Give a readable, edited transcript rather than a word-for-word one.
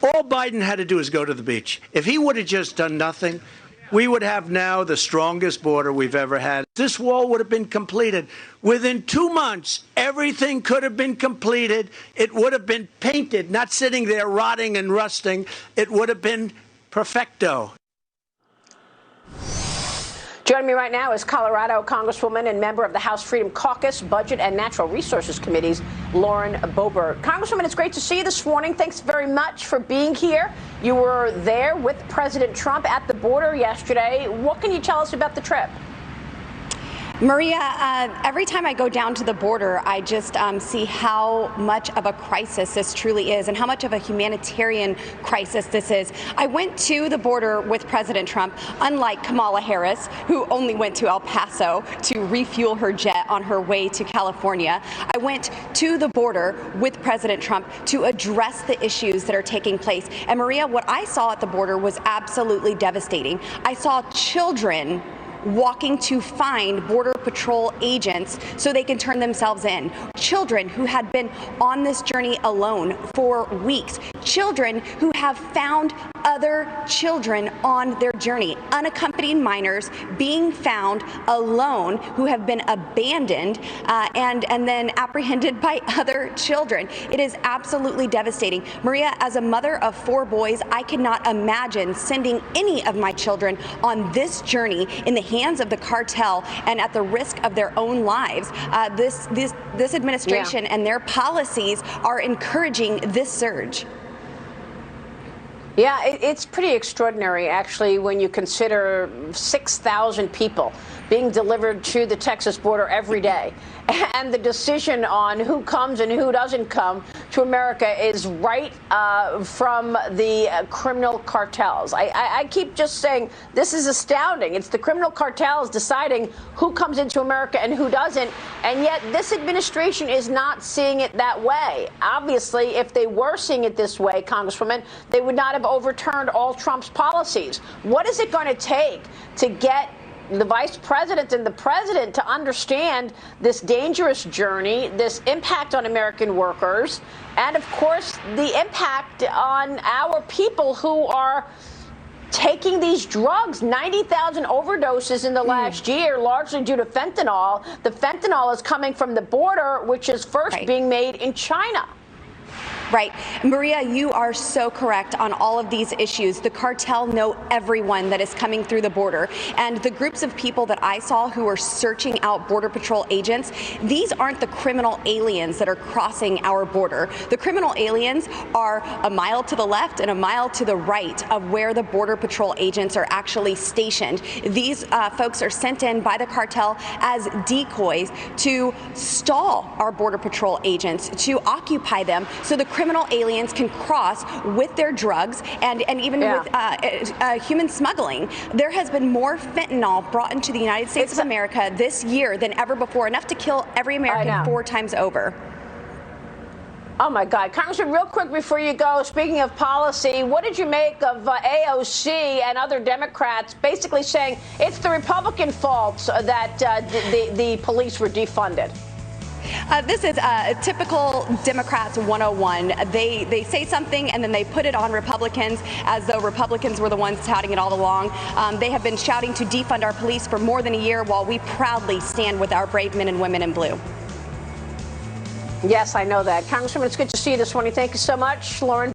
All Biden had to do is go to the beach. If he would have just done nothing, we would have now the strongest border we've ever had. This wall would have been completed. Within 2 months, everything could have been completed. It would have been painted, not sitting there rotting and rusting. It would have been perfecto. Joining me right now is Colorado Congresswoman and member of the House Freedom Caucus, Budget and Natural Resources Committees, Lauren Boebert. Congresswoman, it's great to see you this morning. Thanks very much for being here. You were there with President Trump at the border yesterday. What can you tell us about the trip? Maria, every time I go down to the border, I just see how much of a crisis this truly is and how much of a humanitarian crisis this is. I went to the border with President Trump, unlike Kamala Harris, who only went to El Paso to refuel her jet on her way to California. I went to the border with President Trump to address the issues that are taking place. And Maria, what I saw at the border was absolutely devastating. I saw children walking to find Border Patrol agents so they can turn themselves in. Children who had been on this journey alone for weeks. Children who have found other children on their journey. Unaccompanied minors being found alone who have been abandoned and then apprehended by other children. It is absolutely devastating. Maria, as a mother of 4 boys, I cannot imagine sending any of my children on this journey in the hands of the cartel and at the risk of their own lives. This administration and their policies are encouraging this surge. Yeah, it's pretty extraordinary, actually, when you consider 6,000 people being delivered to the Texas border every day. And the decision on who comes and who doesn't come to America is right from the criminal cartels. I keep just saying this is astounding. It's the criminal cartels deciding who comes into America and who doesn't. And yet this administration is not seeing it that way. Obviously, if they were seeing it this way, Congresswoman, they would not have overturned all Trump's policies. What is it going to take to get the vice president and the president to understand this dangerous journey, this impact on American workers, and of course the impact on our people who are taking these drugs? 90,000 overdoses in the last year, largely due to fentanyl. The fentanyl is coming from the border, which is first being made in China. Right. Maria, you are so correct on all of these issues. The cartel know everyone that is coming through the border. And the groups of people that I saw who are searching out Border Patrol agents, these aren't the criminal aliens that are crossing our border. The criminal aliens are a mile to the left and a mile to the right of where the Border Patrol agents are actually stationed. These folks are sent in by the cartel as decoys to stall our Border Patrol agents, to occupy them so the criminal aliens can cross with their drugs and even with human smuggling. There has been more fentanyl brought into the United States of America this year than ever before, enough to kill every American 4 times over. Oh, my God. Congressman, real quick before you go, speaking of policy, what did you make of AOC and other Democrats basically saying it's the Republican fault that the police were defunded? This is typical Democrats 101. They say something and then they put it on Republicans as though Republicans were the ones touting it all along. They have been shouting to defund our police for more than a year while we proudly stand with our brave men and women in blue. Yes, I know that. Congresswoman, it's good to see you this morning. Thank you so much. Lauren